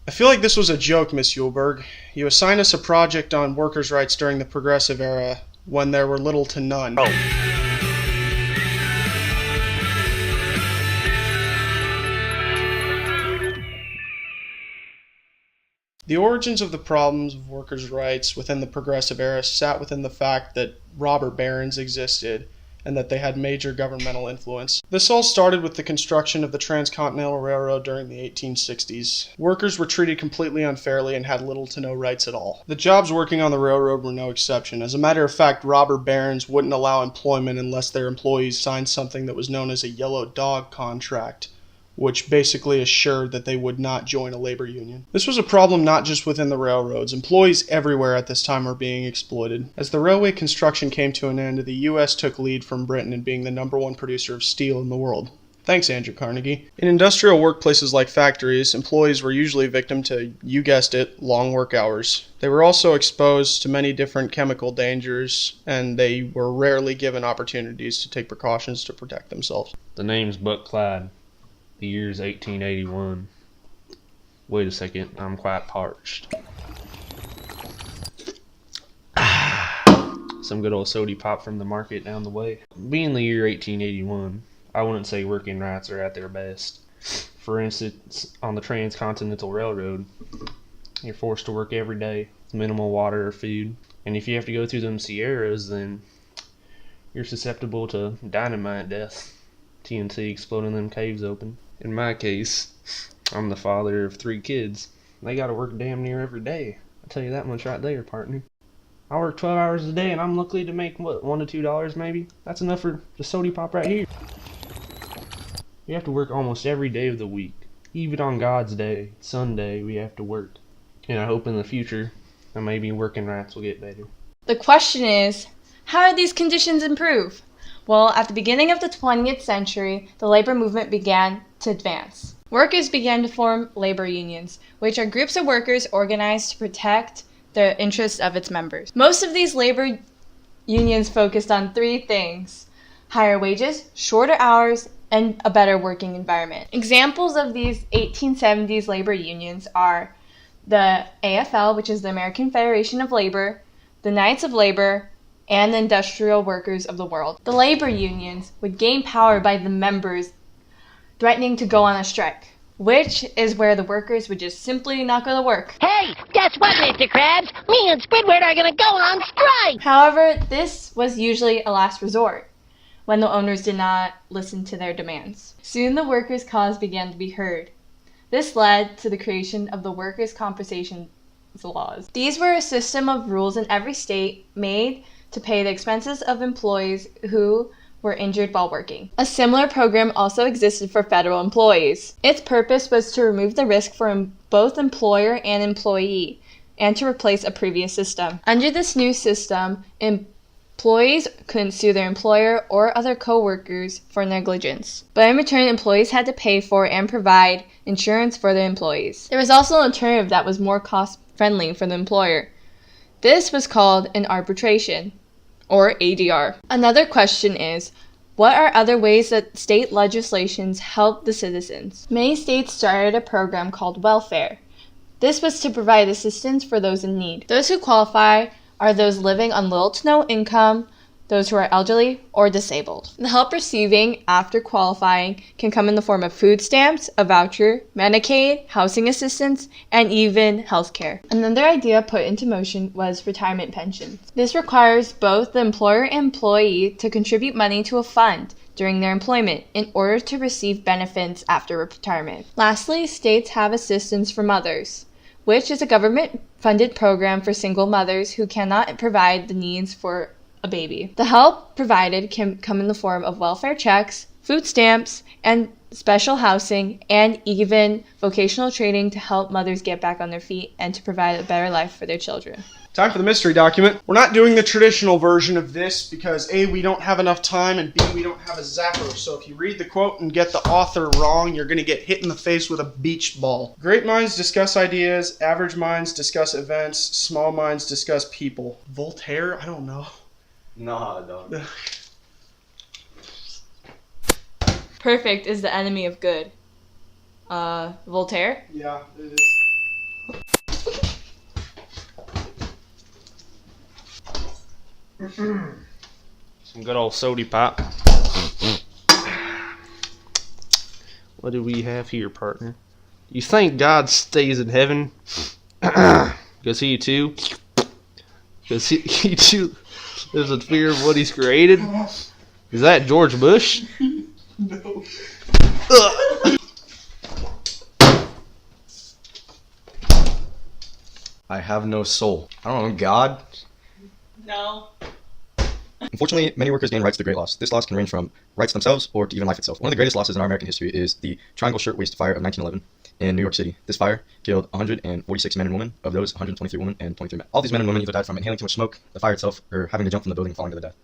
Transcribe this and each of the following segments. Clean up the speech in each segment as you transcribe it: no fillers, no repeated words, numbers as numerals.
I feel like this was a joke, Miss Yulberg. You assigned us a project on workers' rights during the Progressive Era, when there were little to none. Oh. The origins of the problems of workers' rights within the Progressive Era sat within the fact that robber barons existed and that they had major governmental influence. This all started with the construction of the Transcontinental Railroad during the 1860s. Workers were treated completely unfairly and had little to no rights at all. The jobs working on the railroad were no exception. As a matter of fact, robber barons wouldn't allow employment unless their employees signed something that was known as a yellow dog contract, which basically assured that they would not join a labor union. This was a problem not just within the railroads. Employees everywhere at this time were being exploited. As the railway construction came to an end, the U.S. took lead from Britain in being the #1 producer of steel in the world. Thanks, Andrew Carnegie. In industrial workplaces like factories, employees were usually victim to, you guessed it, long work hours. They were also exposed to many different chemical dangers, and they were rarely given opportunities to take precautions to protect themselves. The name's Buck Clyde. The year's 1881. Wait a second, I'm quite parched. Some good old sody pop from the market down the way. Being the year 1881, I wouldn't say working rights are at their best. For instance, on the Transcontinental Railroad, you're forced to work every day with minimal water or food. And if you have to go through them Sierras, then you're susceptible to dynamite death. TNT exploding them caves open. In my case, I'm the father of 3 kids. They gotta work damn near every day. I'll tell you that much right there, partner. I work 12 hours a day and I'm lucky to make, what, $1 to $2 maybe? That's enough for the sody pop right here. We have to work almost every day of the week. Even on God's day, Sunday, we have to work. And I hope in the future that maybe working rights will get better. The question is, how did these conditions improve? Well, at the beginning of the 20th century, the labor movement began to advance. Workers began to form labor unions, which are groups of workers organized to protect the interests of its members. Most of these labor unions focused on 3 things: higher wages, shorter hours, and a better working environment. Examples of these 1870s labor unions are the AFL, which is the American Federation of Labor, the Knights of Labor, and the industrial workers of the world. The labor unions would gain power by the members threatening to go on a strike, which is where the workers would just simply not go to work. Hey, guess what, Mr. Krabs? Me and Squidward are gonna go on strike! However, this was usually a last resort, when the owners did not listen to their demands. Soon the workers' cause began to be heard. This led to the creation of the workers' compensation laws. These were a system of rules in every state made to pay the expenses of employees who were injured while working. A similar program also existed for federal employees. Its purpose was to remove the risk for both employer and employee and to replace a previous system. Under this new system, employees couldn't sue their employer or other co-workers for negligence. But in return, employees had to pay for and provide insurance for their employees. There was also an alternative that was more cost-friendly for the employer. This was called an arbitration, or ADR. Another question is, what are other ways that state legislations help the citizens? Many states started a program called welfare. This was to provide assistance for those in need. Those who qualify are those living on little to no income, those who are elderly or disabled. The help receiving after qualifying can come in the form of food stamps, a voucher, Medicaid, housing assistance, and even health care. Another idea put into motion was retirement pensions. This requires both the employer and employee to contribute money to a fund during their employment in order to receive benefits after retirement. Lastly, states have assistance for mothers, which is a government-funded program for single mothers who cannot provide the needs for a baby. The help provided can come in the form of welfare checks, food stamps, and special housing, and even vocational training to help mothers get back on their feet and to provide a better life for their children. Time for the mystery document. We're not doing the traditional version of this because A, we don't have enough time, and B, we don't have a zapper. So if you read the quote and get the author wrong, you're going to get hit in the face with a beach ball. Great minds discuss ideas, average minds discuss events, small minds discuss people. Voltaire? I don't know. No, I don't. Perfect is the enemy of good. Voltaire? Yeah, it is. Some good old soda pop. What do we have here, partner? You think God stays in heaven? Because he too lives in fear of what he's created? Is that George Bush? No. I have no soul. I don't know, God? No. Unfortunately, many workers gain rights through great loss. This loss can range from rights themselves or to even life itself. One of the greatest losses in our American history is the Triangle Shirtwaist Fire of 1911 in New York City. This fire killed 146 men and women. Of those, 123 women and 23 men. All these men and women either died from inhaling too much smoke, the fire itself, or having to jump from the building and falling to their death.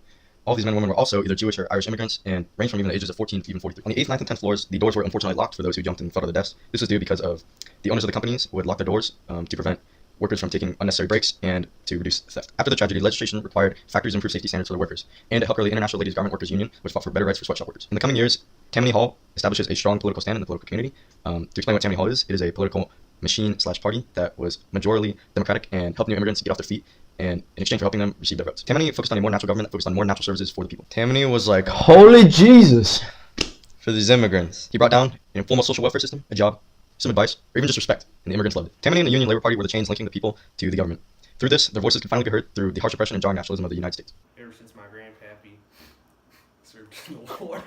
All these men and women were also either Jewish or Irish immigrants and ranged from even the ages of 14 to even 43. On the 8th, 9th, and 10th floors, the doors were unfortunately locked for those who jumped and fell to their deaths. This was due because of the owners of the companies would lock their doors to prevent workers from taking unnecessary breaks and to reduce theft. After the tragedy, legislation required factories to improve safety standards for their workers and to help early International Ladies Garment Workers Union, which fought for better rights for sweatshop workers. In the coming years, Tammany Hall establishes a strong political stand in the political community. To explain what Tammany Hall is, it is a political machine/party that was majorly democratic and helped new immigrants get off their feet and in exchange for helping them receive their votes. Tammany focused on a more natural government that focused on more natural services for the people. Tammany was like, holy Jesus, for these immigrants. He brought down an informal social welfare system, a job, some advice, or even just respect, and the immigrants loved it. Tammany and the Union Labor Party were the chains linking the people to the government. Through this, their voices could finally be heard through the harsh oppression and jarring nationalism of the United States. Ever since my grandpappy served in the war,